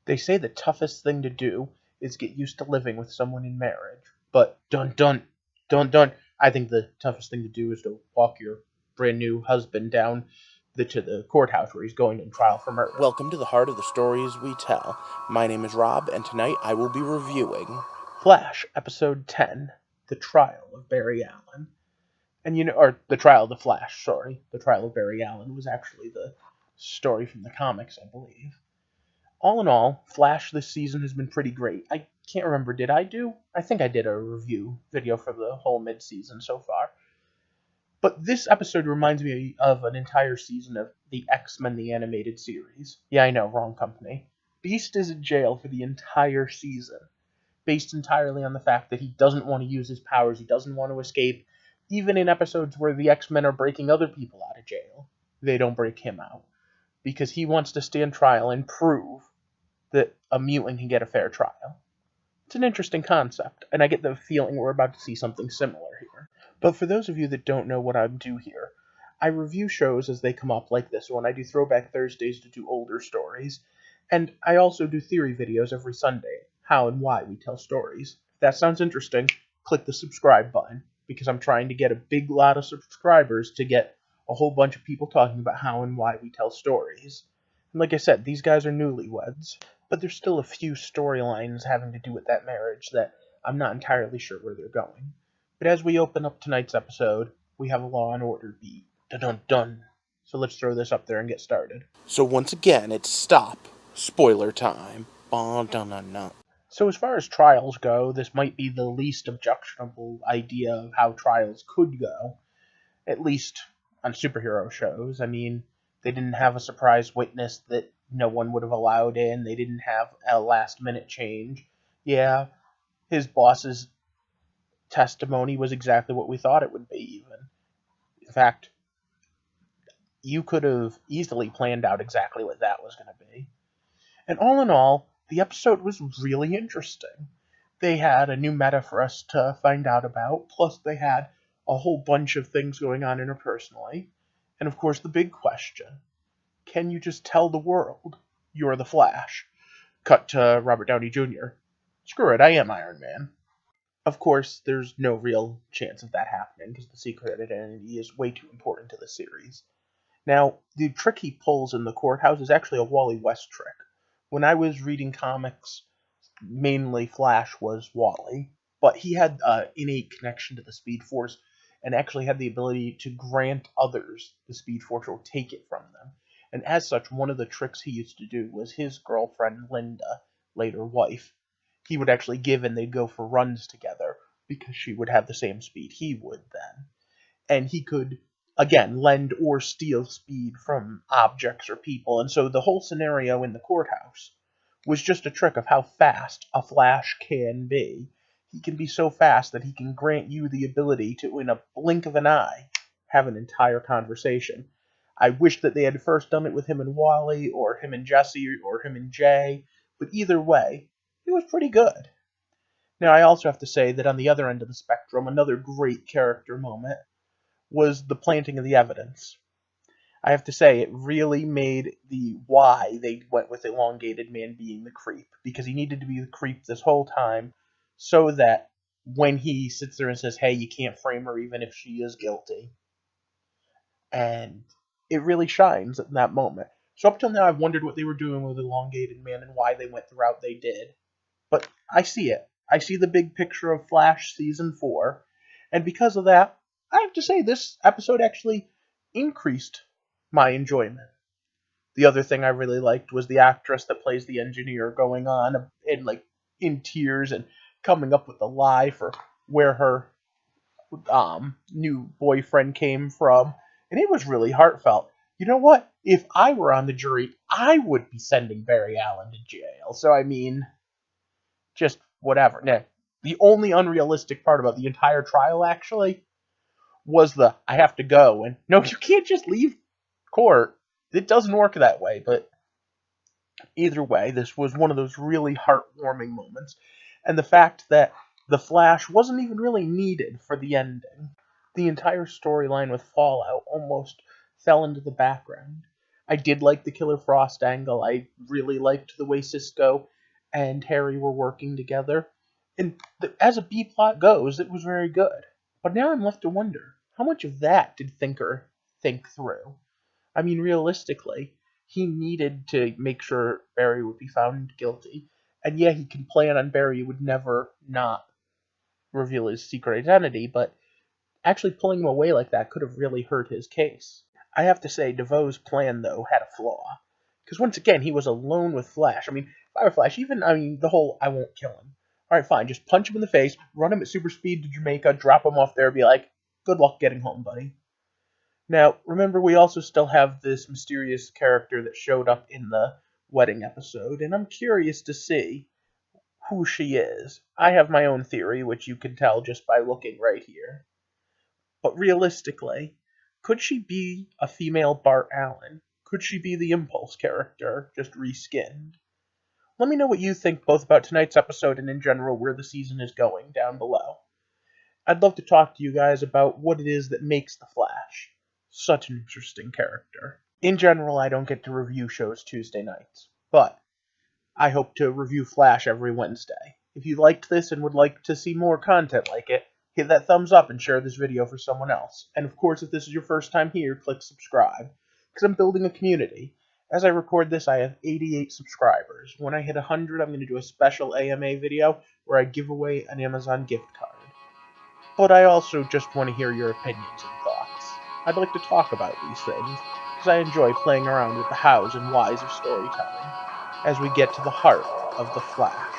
They say the toughest thing to do is get used to living with someone in marriage. But dun, I think the toughest thing to do is to walk your brand new husband down to the courthouse where he's going on trial for murder. Welcome to the heart of the stories we tell. My name is Rob, and tonight I will be reviewing Flash, Episode 10, The Trial of Barry Allen. And or The Trial of the Flash, sorry. The Trial of Barry Allen was actually the story from the comics, I believe. All in all, Flash this season has been pretty great. I can't remember, did I do? I think I did a review video for the whole mid-season so far. But this episode reminds me of an entire season of the X-Men the Animated Series. Yeah, I know, wrong company. Beast is in jail for the entire season, based entirely on the fact that he doesn't want to use his powers, he doesn't want to escape. Even in episodes where the X-Men are breaking other people out of jail, they don't break him out, because he wants to stand trial and prove that a mutant can get a fair trial. It's an interesting concept, and I get the feeling we're about to see something similar here. But for those of you that don't know what I do here, I review shows as they come up like this one. I do Throwback Thursdays to do older stories, and I also do theory videos every Sunday, how and why we tell stories. If that sounds interesting, click the subscribe button, because I'm trying to get a big lot of subscribers to get a whole bunch of people talking about how and why we tell stories. And like I said, these guys are newlyweds, but there's still a few storylines having to do with that marriage that I'm not entirely sure where they're going. But as we open up tonight's episode, we have a Law and Order beat. Dun-dun-dun. So let's throw this up there and get started. So once again, it's stop. Spoiler time. Ba-dun-dun-dun. So as far as trials go, this might be the least objectionable idea of how trials could go, at least on superhero shows. I mean, they didn't have a surprise witness that no one would have allowed in. They didn't have a last-minute change. Yeah, his boss's testimony was exactly what we thought it would be, even. In fact, you could have easily planned out exactly what that was going to be. And all in all, the episode was really interesting. They had a new meta for us to find out about, plus they had a whole bunch of things going on interpersonally. And of course, the big question: can you just tell the world you're the Flash? Cut to Robert Downey Jr. Screw it, I am Iron Man. Of course, there's no real chance of that happening, because the secret identity is way too important to the series. Now, the trick he pulls in the courthouse is actually a Wally West trick. When I was reading comics, mainly Flash was Wally, but he had an innate connection to the Speed Force, and actually had the ability to grant others the Speed Force or take it from them. And as such, one of the tricks he used to do was his girlfriend, Linda, later wife, he would actually give, and they'd go for runs together, because she would have the same speed he would then. And he could, again, lend or steal speed from objects or people. And so the whole scenario in the courthouse was just a trick of how fast a Flash can be. He can be so fast that he can grant you the ability to, in a blink of an eye, have an entire conversation. I wish that they had first done it with him and Wally, or him and Jesse, or him and Jay, but either way, it was pretty good. Now, I also have to say that on the other end of the spectrum, another great character moment was the planting of the evidence. I have to say, it really made the why they went with Elongated Man being the creep, because he needed to be the creep this whole time, so that when he sits there and says, hey, you can't frame her even if she is guilty, and it really shines at that moment. So up till now, I've wondered what they were doing with Elongated Man and why they went the route they did. But I see it. I see the big picture of Flash Season 4, and because of that, I have to say this episode actually increased my enjoyment. The other thing I really liked was the actress that plays the engineer going on and in tears and coming up with a lie for where her new boyfriend came from, and it was really heartfelt. You know what? If I were on the jury, I would be sending Barry Allen to jail. So I mean, just whatever. Now, the only unrealistic part about the entire trial actually was the I have to go, and no, you can't just leave court. It doesn't work that way, but either way, this was one of those really heartwarming moments. And the fact that the Flash wasn't even really needed for the ending. The entire storyline with Fallout almost fell into the background. I did like the Killer Frost angle. I really liked the way Cisco and Harry were working together. And as a B plot goes, it was very good. But now I'm left to wonder, how much of that did Thinker think through? I mean, realistically, he needed to make sure Barry would be found guilty. And yeah, he can plan on Barry would never not reveal his secret identity, but actually pulling him away like that could have really hurt his case. I have to say, DeVoe's plan, though, had a flaw. Because once again, he was alone with Flash. I mean, if I were Flash, the whole I won't kill him. Alright, fine, just punch him in the face, run him at super speed to Jamaica, drop him off there, be like, good luck getting home, buddy. Now, remember, we also still have this mysterious character that showed up in the wedding episode, and I'm curious to see who she is. I have my own theory, which you can tell just by looking right here. But realistically, could she be a female Bart Allen? Could she be the Impulse character, just reskinned? Let me know what you think both about tonight's episode and in general where the season is going down below. I'd love to talk to you guys about what it is that makes the Flash such an interesting character. In general, I don't get to review shows Tuesday nights, but I hope to review Flash every Wednesday. If you liked this and would like to see more content like it, hit that thumbs up and share this video for someone else. And of course, if this is your first time here, click subscribe, because I'm building a community. As I record this, I have 88 subscribers. When I hit 100, I'm going to do a special AMA video where I give away an Amazon gift card. But I also just want to hear your opinions and thoughts. I'd like to talk about these things, because I enjoy playing around with the hows and whys of storytelling, as we get to the heart of the Flash.